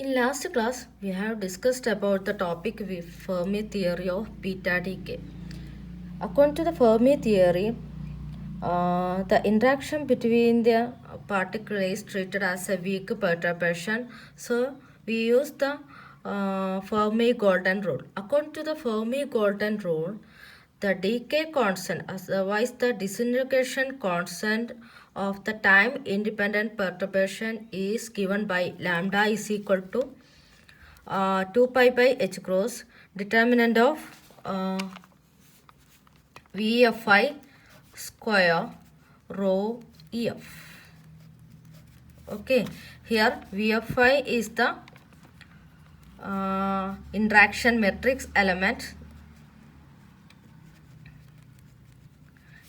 In last class, we have discussed about the topic with Fermi theory of beta decay. According to the Fermi theory, the interaction between the particle is treated as a weak perturbation. So we use the Fermi golden rule. According to the Fermi golden rule, the decay constant, otherwise the disintegration constant of the time independent perturbation is given by lambda is equal to 2 pi by h cross determinant of VFI square rho EF. Okay, here VFI is the interaction matrix element.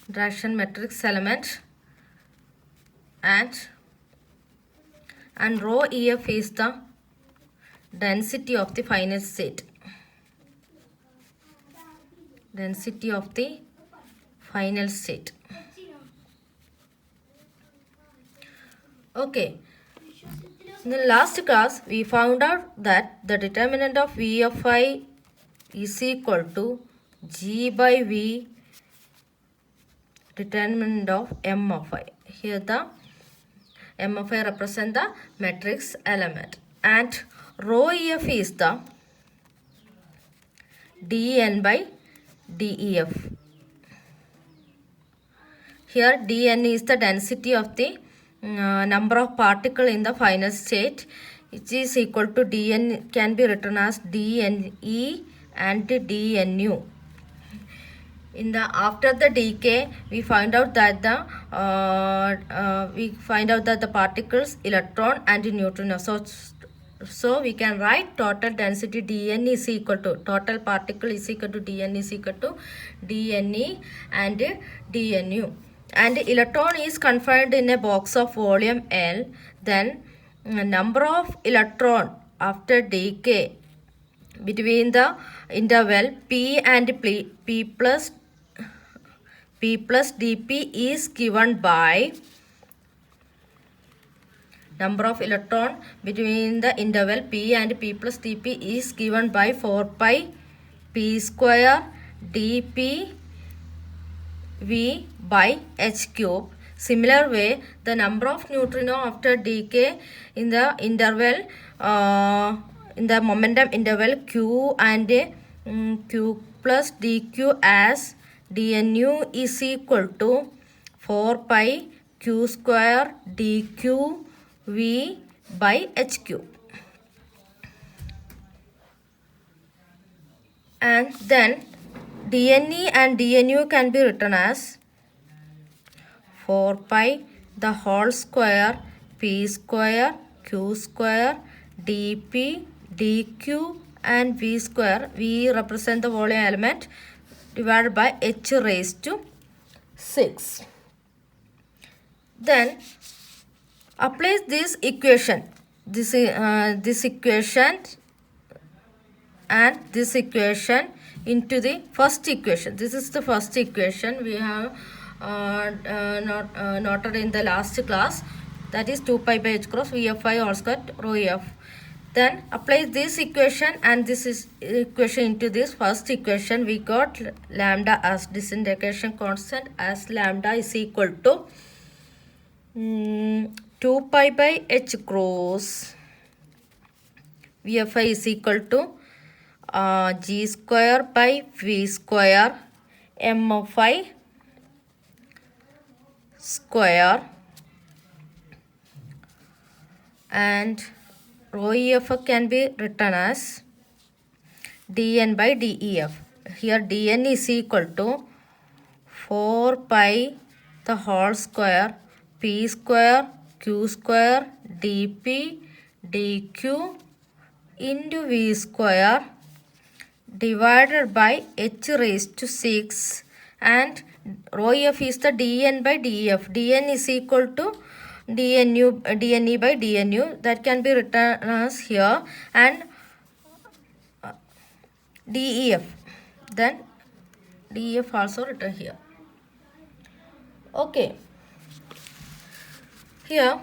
Interaction matrix element and rho EF is the density of the final state. Density of the final state. Okay. In the last class, we found out that the determinant of V of I is equal to G by V determinant of M of I. Here the M of I represent the matrix element and rho EF is the dN by dEF. Here dN is the density of the number of particles in the final state, which is equal to dN can be written as dNe and dNu. In the after the decay, we find out that the particles electron and neutrino. So we can write total density dN is equal to total particle is equal to dN is equal to dNe and dNu. And electron is confined in a box of volume L. Then number of electron after decay between the interval P and P plus dP is given by number of electron between the interval P and P plus dP is given by 4 pi P square dP V by H cube. Similar way, the number of neutrino after decay in the interval in the momentum interval Q and Q plus dQ as dNu is equal to 4 pi Q square dQ V by H cube. And then dNe and dNu can be written as 4 pi the whole square P square Q square dP dQ and V square. V represent the volume element divided by H raised to 6. Then apply this equation. This equation and this equation into the first equation. This is the first equation we have noted in the last class, that is 2 pi by h cross VFI all square rho F. Then apply this equation and this is equation into this first equation. We got lambda as disintegration constant as lambda is equal to 2 pi by h cross VFI is equal to G square by V square M of I square and rho EF can be written as dN by dEF. Here dN is equal to 4 pi the whole square P square Q square dP dQ into V square divided by H raised to 6 and rho F is the dN by dF. dN is equal to dNe by dNu, that can be written as here, and dEF, then dEF also written here. Okay, here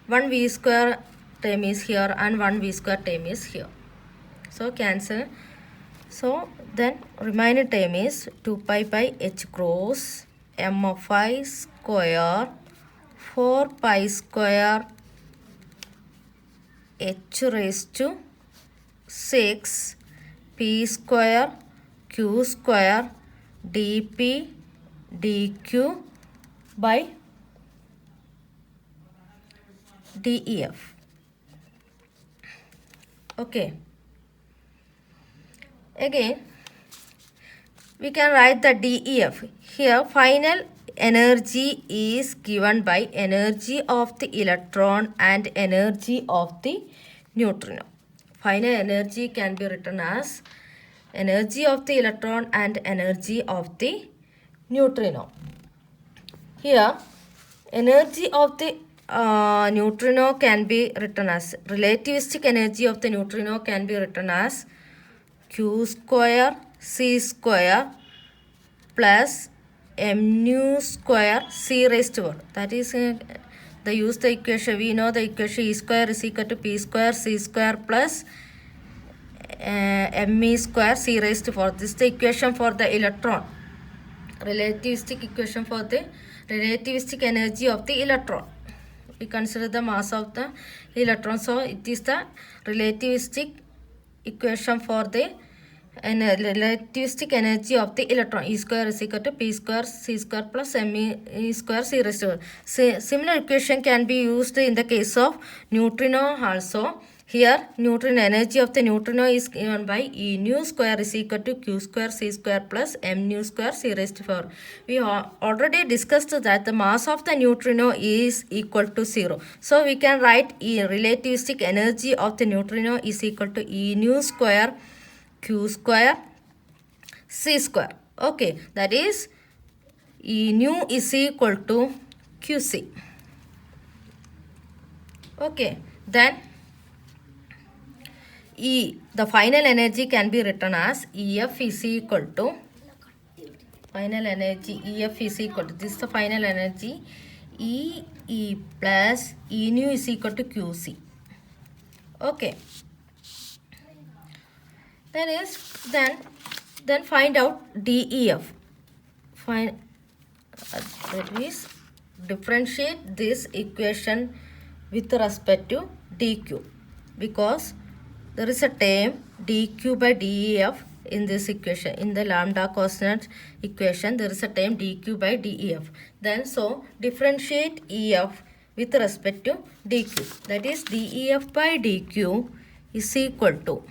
1 V square term is here and 1 v square term is here. So cancel. So then remaining term is 2 pi by h cross m of I square 4 pi square h raised to 6 p square q square dp dq by def. Okay. Again, we can write the def. Here, final energy is given by energy of the electron and energy of the neutrino. Final energy can be written as energy of the electron and energy of the neutrino. Here, energy of the neutrino can be written as, relativistic energy of the neutrino can be written as q square c square plus m nu square c raised to 1. That is the use the equation. We know the equation E square is equal to p square c square plus me square c raised to 4. This is the equation for the electron. Relativistic equation for the relativistic energy of the electron. We consider the mass of the electron. So it is the relativistic equation for the relativistic energy of the electron. E square is equal to p square c square plus me square c raised to 1. Similar equation can be used in the case of neutrino also. Here, neutrino energy of the neutrino is given by E nu square is equal to q square c square plus m nu square c raised to 4. We already discussed that the mass of the neutrino is equal to 0. So, we can write relativistic energy of the neutrino is equal to E nu square q square c square. Okay, that is E nu is equal to qc. Okay, then the final energy can be written as EF is equal to, final energy EF is equal to, this is the final energy, E plus E nu is equal to QC. Okay. Then find out DEF. That is, differentiate this equation with respect to dq, because there is a term dq by def in this equation. In the lambda constant equation, there is a term dq by def. Then so differentiate ef with respect to dq. That is, def by dq is equal to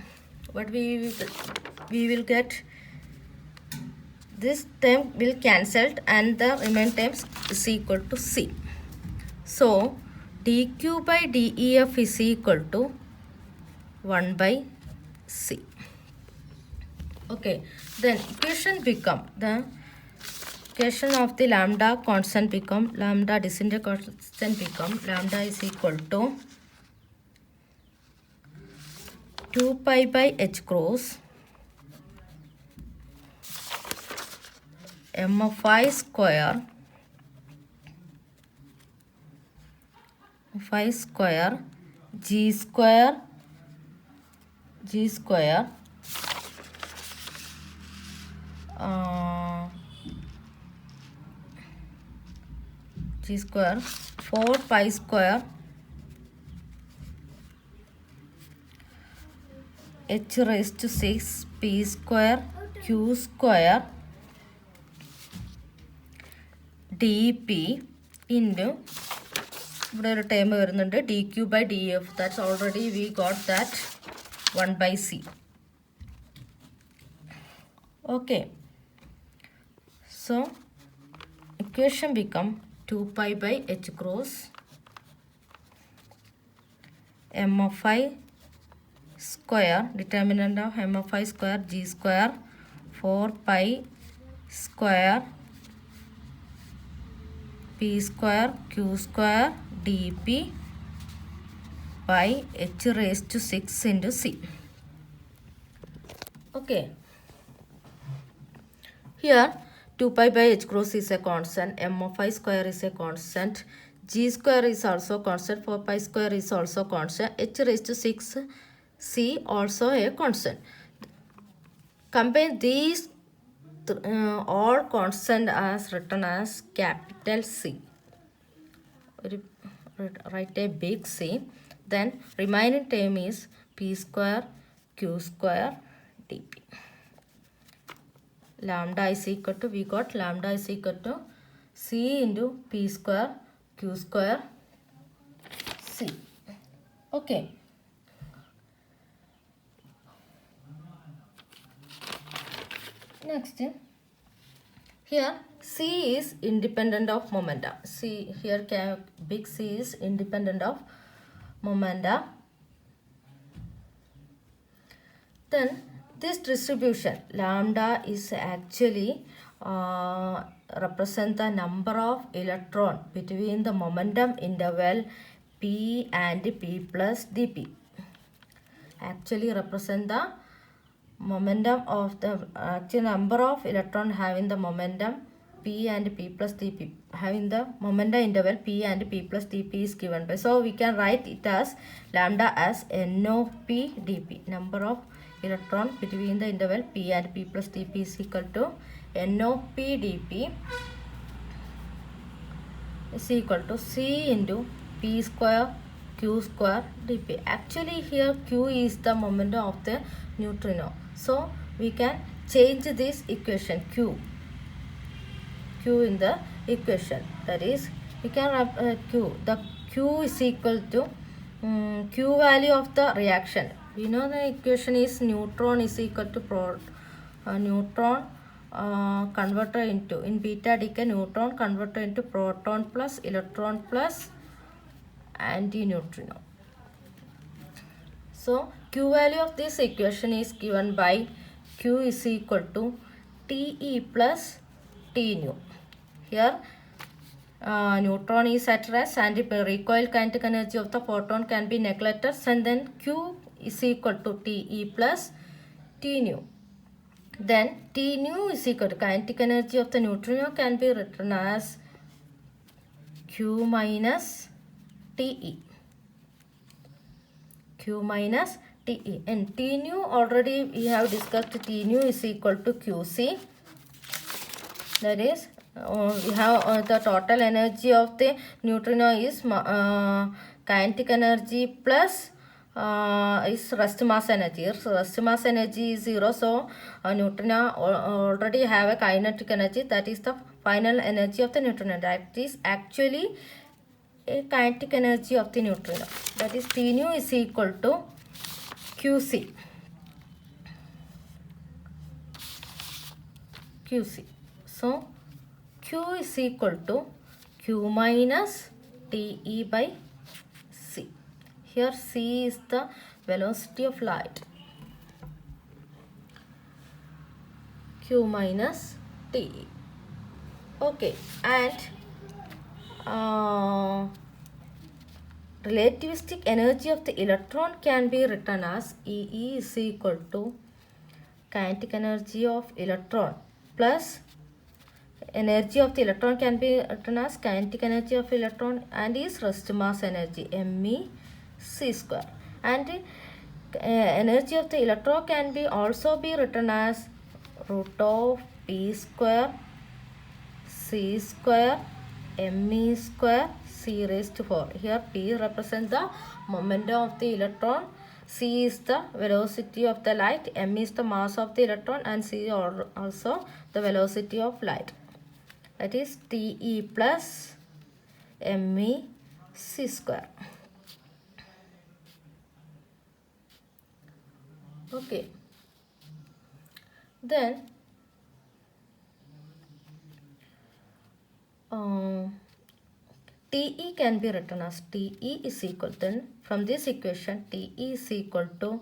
what we will get. This term will cancelled and the remaining terms is equal to c. So dq by def is equal to 1 by c. Okay, then equation become, the equation of the lambda constant become, lambda disintegral constant become, lambda is equal to 2 pi by h cross m of I square g square g square g square 4 pi square h raised to 6 p square q square dp into ഇവിടെ ഒരു term വരുന്നുണ്ട് dq by df. That's already we got that 1 by c. Okay, so equation become 2 pi by h cross m of I square, determinant of m of I square g square 4 pi square p square q square dp by h raised to 6 into c. Okay, here 2 pi by h cross is a constant, m of I square is a constant, G square is also constant, 4 pi square is also constant, h raised to 6 c also a constant. Combine these all constant as written as capital C. Write a big C. Then remaining term is p square q square dp. Lambda is equal to, we got lambda is equal to c into p square q square c. Okay. Next, here C is independent of momentum. C here big C is independent of momentum. Then this distribution lambda is actually represent the number of electron between the momentum interval p and p plus dp. Actually represent the momentum of the actual number of electron having the momentum p and p plus dp, having the momentum interval p and p plus dp is given by, so we can write it as lambda as NOP dp, number of electron between the interval p and p plus dp is equal to NOP dp is equal to c into p square q square dp. Actually here q is the momentum of the neutrino, so we can change this equation q in the equation, that is we can q is equal to q value of the reaction. We know the equation is neutron is equal to neutron converter into, in beta decay, neutron converter into proton plus electron plus antineutrino. So q value of this equation is given by q is equal to Te plus T nu. Here neutron is at rest and the recoil kinetic energy of the photon can be neglected, and then q is equal to Te plus T nu. Then T nu is equal to kinetic energy of the neutrino can be written as q minus Te. Q minus Te. And T nu already we have discussed, T nu is equal to Qc. That is we have the total energy of the neutrino is kinetic energy plus is rest mass energy. So rest mass energy is 0, so neutrino already have a kinetic energy, that is the final energy of the neutrino. That is actually a kinetic energy of the neutrino, that is T nu is equal to Qc. So Q is equal to Q minus Te by C. Here C is the velocity of light. Q minus Te. Okay, and relativistic energy of the electron can be written as E is equal to kinetic energy of electron plus energy of the electron can be written as kinetic energy of electron and is rest mass energy me c square, and energy of the electron can be also be written as root of p square c square me square c raised to 4. Here p represents the momentum of the electron, c is the velocity of the light, m is the mass of the electron, and c also the velocity of light. That is Te plus me c square. Okay. Then Te can be written as Te is equal, then from this equation Te is equal to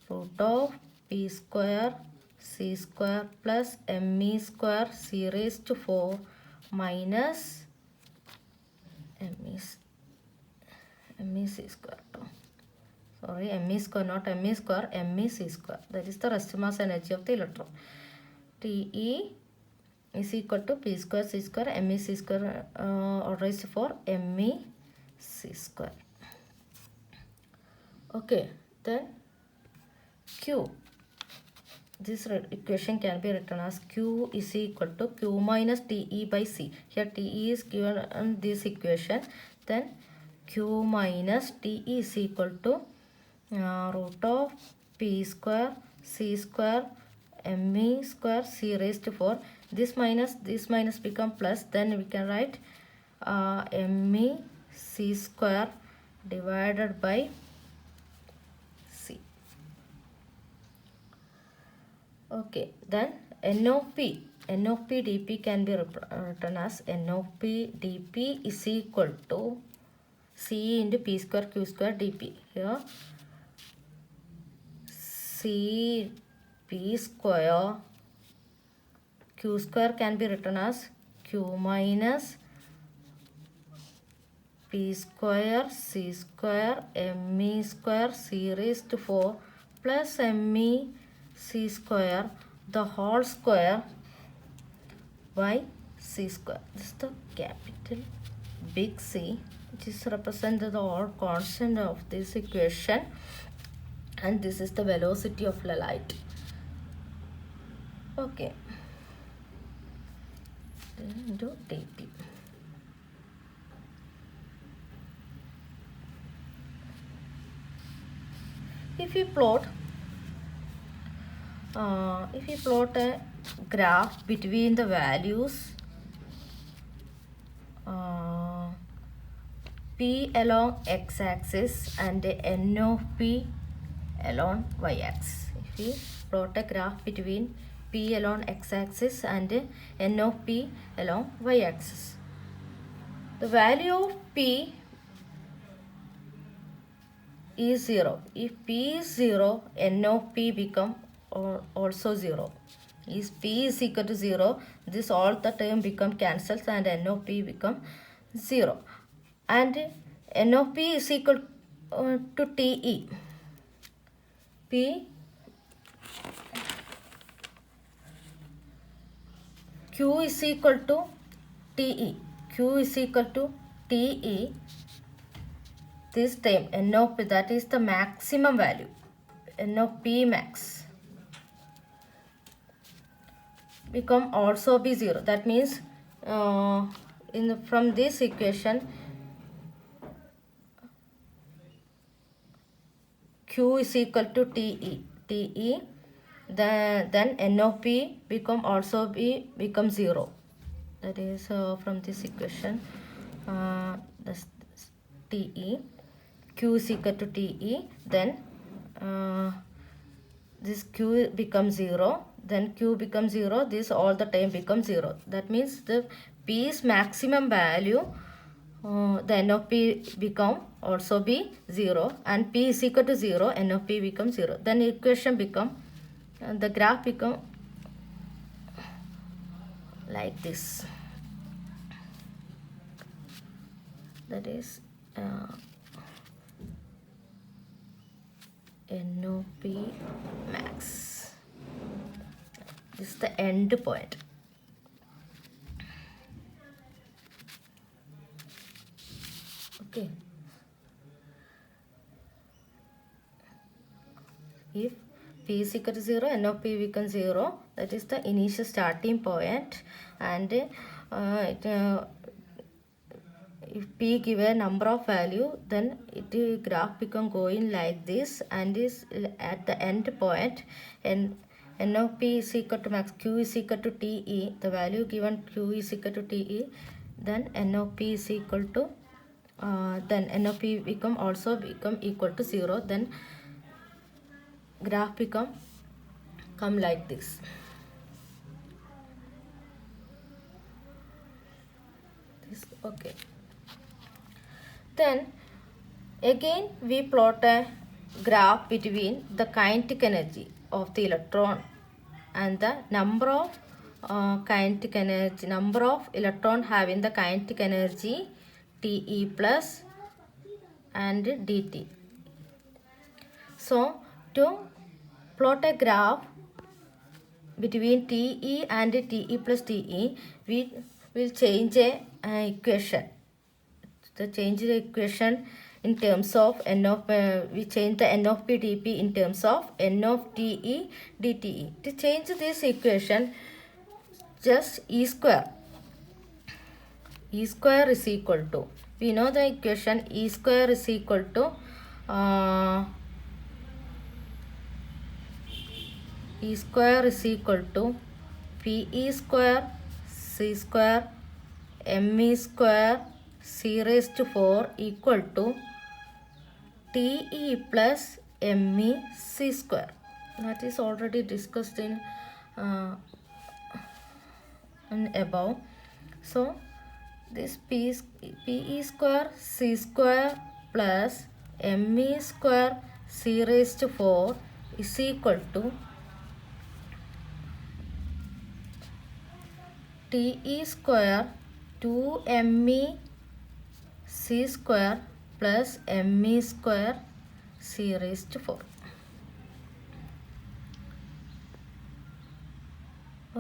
root of p square c square plus me square c raised to 4 minus me c square. Sorry, me square, not me square, me c square. That is the rest mass energy of the electron. Te is equal to p square c square me c square all raised to 4 me c square. Okay, then q, this equation can be written as q is equal to q minus te by c. Here te is given in this equation. Then q minus te is equal to root of p square c square me square c raised to 4. This minus become plus. Then we can write me c square divided by c. Okay, then n of p dp can be written as n of p dp is equal to c into p square q square dp. Here c p square q square can be written as q minus p square c square me square c raised to 4 plus me c square the whole square by c square. This is the capital big C, which is represented the all constant of this equation, and this is the velocity of the light. Okay, then into dp. If we plot a graph between the values p along x-axis and n of p along y-axis. If we plot a graph between p along x-axis and n of p along y-axis, the value of p is 0. If p is 0, n of p become also 0. If p is equal to 0, this all the term become cancels and n of p become 0. And n of p is equal to te. P q is equal to te. Q is equal to te. This time n of p, that is the maximum value, n of p max become also be 0. That means from this equation q is equal to te, then n of p become also become 0. That is from this equation this te, q is equal to te, then this q becomes 0, then q becomes 0, this all the time becomes 0. That means the p's maximum value, the n of p become also be 0, and p is equal to 0, n of p becomes 0. Then equation become, the graph become like this. That is n of p max. This is the end point. Okay. If p is equal to 0, n of p becomes 0. That is the initial starting point. And if p give a number of value, then it graph become going like this, and is at the end point, and n of p is equal to max, q is equal to te, the value given q is equal to te, then n of p is equal to then n of p become equal to 0. Then graph come like this. Okay. Then again we plot a graph between the kinetic energy of the electron and the number of kinetic energy, number of electron having the kinetic energy Te plus and dt. So to plot a graph between TE and TE plus TE, we will change a equation. The change the equation in terms of n of we change the n of p dp in terms of n of te dte. To change this equation, just e square is equal to, we know the equation, e square is equal to e square is equal to pe square c square me square c raised to 4 equal to te plus me c square. That is already discussed in above. So this pe square c square plus me square c raised to 4 is equal to te square 2me c square plus me square c raised to 4.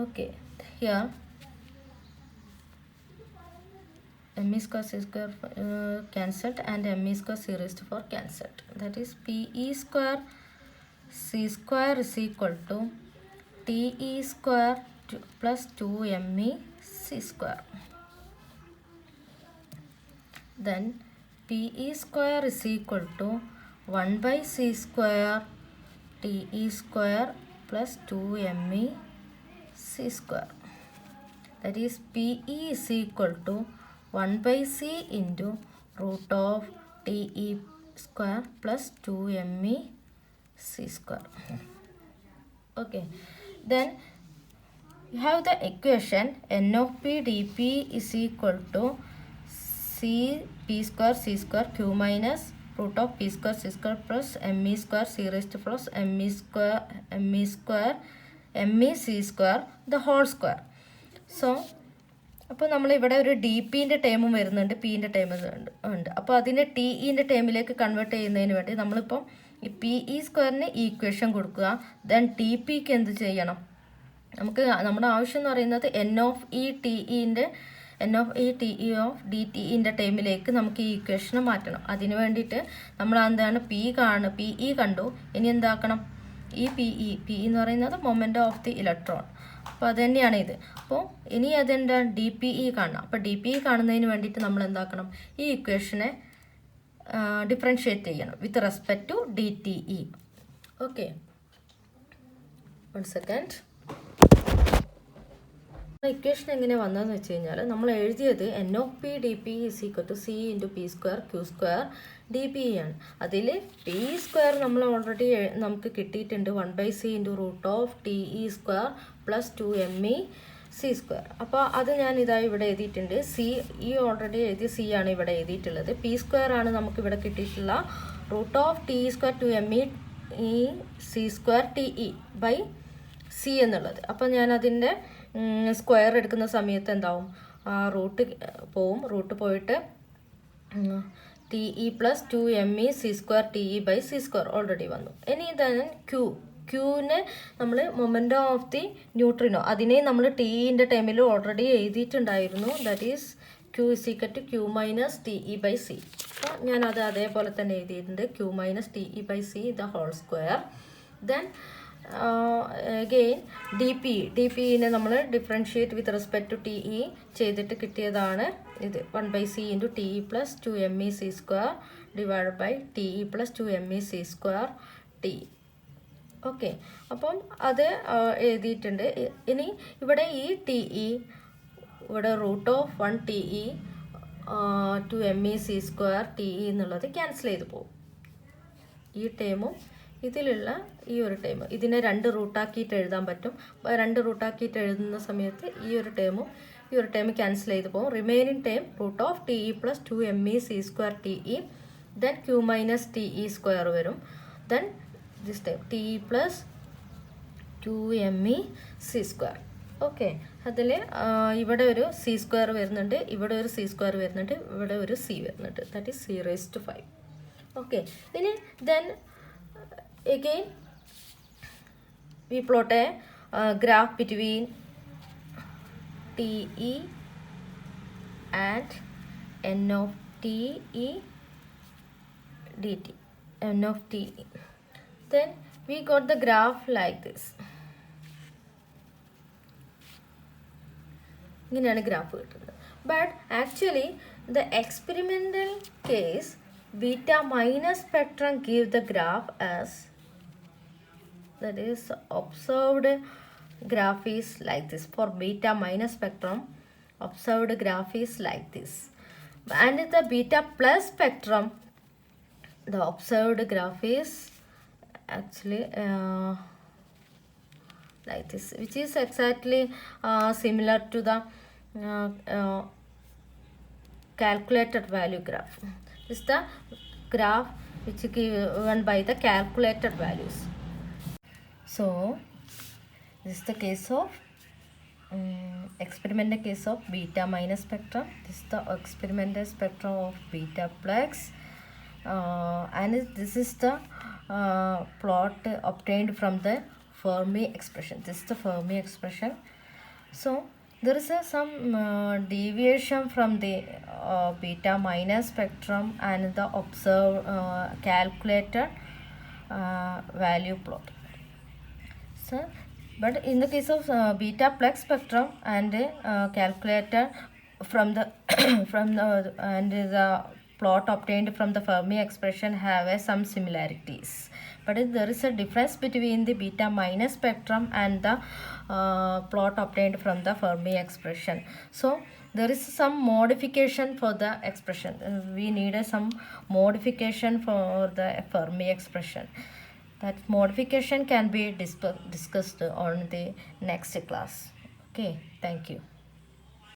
Okay, here me square c square cancelled and me square c raised to 4 cancelled. That is pe square c square is equal to te square plus 2me c square. Then pe square is equal to 1 by c square te square plus 2me c square. That is pe is equal to 1 by c into root of te square plus 2me c square. Okay, then you have the equation n of p dp is equal to c p square c square q minus root of p square c square plus me square c raised to plus me square me c square the whole square. So അപ്പോൾ നമ്മൾ ഇവിടെ ഒരു D പിൻ്റെ ടേമും വരുന്നുണ്ട്, പിൻ്റെ term ഉണ്ട്. അപ്പോൾ അതിനെ T ഇൻ്റെ ടേമിലേക്ക് convert ചെയ്യുന്നതിന് വേണ്ടി നമ്മളിപ്പം ഈ പി ഇ സ്ക്വയറിന് ഈക്വേഷൻ കൊടുക്കുക. ദെൻ ടി പിക്ക് എന്ത് ചെയ്യണം, നമുക്ക് നമ്മുടെ ആവശ്യം എന്ന് പറയുന്നത് N of E T E of D T ഇൻ്റെ ടേമിലേക്ക് നമുക്ക് ഈ ഇക്വേഷനെ മാറ്റണം. അതിന് വേണ്ടിയിട്ട് നമ്മൾ എന്താണ് പി ഇ കണ്ടു. ഇനി എന്താക്കണം, ഈ പി എന്ന് പറയുന്നത് മൊമെൻ്റ് ഓഫ് ദി ഇലക്ട്രോൺ. അപ്പോൾ അത് തന്നെയാണ് ഇത്. അപ്പോൾ ഇനി അതെന്താ ഡി പി ഇ കാണണം. അപ്പോൾ ഡി പി ഇ കാണുന്നതിന് വേണ്ടിയിട്ട് നമ്മൾ എന്താക്കണം, ഈ ഇക്വേഷനെ ഡിഫറൻഷ്യേറ്റ് ചെയ്യണം with respect to D T E. Okay, 1 second. Equation എങ്ങനെ വന്നതെന്ന് വെച്ച് കഴിഞ്ഞാൽ നമ്മൾ എഴുതിയത് N of P D P is equal to C into P square Q square D P ആണ്. അതിൽ പി സ്ക്വയർ നമ്മൾ ഓൾറെഡി നമുക്ക് കിട്ടിയിട്ടുണ്ട് 1 by c into root of T E square plus 2me c square. അപ്പോൾ അത് ഞാൻ ഇതാ ഇവിടെ എഴുതിയിട്ടുണ്ട്. സി ഈ ഓൾറെഡി എഴുതിയ സി ആണ് ഇവിടെ എഴുതിയിട്ടുള്ളത്. പി സ്ക്വയർ ആണ് നമുക്ക് ഇവിടെ കിട്ടിയിട്ടുള്ള root of T square 2me c square T E by C എന്നുള്ളത്. അപ്പോൾ ഞാൻ അതിൻ്റെ സ്ക്വയർ എടുക്കുന്ന സമയത്ത് എന്താവും, റൂട്ട് പോവും. റൂട്ട് പോയിട്ട് T E plus 2me c square T E by C square already വന്നു. ഇനി ഇതാണ് ക്യൂവിനെ നമ്മൾ മൊമെൻ്റ് ഓഫ് ദി ന്യൂട്രിനോ അതിനെ നമ്മൾ ടിഇൻ്റെ ടൈമിൽ ഓൾറെഡി എഴുതിയിട്ടുണ്ടായിരുന്നു. That is Q is equal to Q minus T E by C. അപ്പോൾ ഞാനത് അതേപോലെ തന്നെ എഴുതിയിട്ടുണ്ട്, Q minus T E by C the whole square. Then again D പിനെ നമ്മൾ differentiate with respect to T E ചെയ്തിട്ട് കിട്ടിയതാണ് ഇത് 1 by c into T E plus 2me c square divide by T E plus 2me c square T. Okay, അപ്പം അത് എഴുതിയിട്ടുണ്ട്. ഇനി ഇവിടെ ഈ ടി ഇ ഇവിടെ root of 1 T E 2me c square T E എന്നുള്ളത് ക്യാൻസൽ ചെയ്ത് പോകും. ഈ ടേമും ഇതിലുള്ള ഈ ഒരു ടേം ഇതിനെ 2 റൂട്ടാക്കിയിട്ട് എഴുതാൻ പറ്റും. 2 റൂട്ടാക്കിയിട്ട് എഴുതുന്ന സമയത്ത് ഈ ഒരു ടേം ക്യാൻസൽ ചെയ്ത് പോകും. Remaining term root of T E plus 2me c square T E then Q minus T E square വരും. Then this time T E plus 2me c square. Okay, അതിൽ ഇവിടെ ഒരു സി സ്ക്വയർ വരുന്നുണ്ട്, ഇവിടെ ഒരു C square വരുന്നുണ്ട്, ഇവിടെ ഒരു സി വരുന്നുണ്ട്. That is c raised to 5. Okay, ഇനി then again we plot a graph between TE and N of TE dt, N of TE. Then we got the graph like this. ഇങ്ങനെയാണ് graph കിട്ടുന്നത്. But actually the experimental case beta minus spectrum give the graph as, that is observed graph is like this. For beta minus spectrum, observed graph is like this. And the beta plus spectrum, the observed graph is actually like this, which is exactly similar to the calculated value graph. This is the graph which is given by the calculated values. So this is the case of experimental case of beta minus spectrum. This is the experimental spectrum of beta plus, and this is the plot obtained from the Fermi expression. This is the Fermi expression. So there is some deviation from the beta minus spectrum and the observed calculated value plot. So, but in the case of beta plus spectrum and calculator from the and the plot obtained from the Fermi expression have some similarities, but there is a difference between the beta minus spectrum and the plot obtained from the Fermi expression. So there is some modification for the expression. We need some modification for the Fermi expression. That modification can be discussed on the next class. Okay, thank you.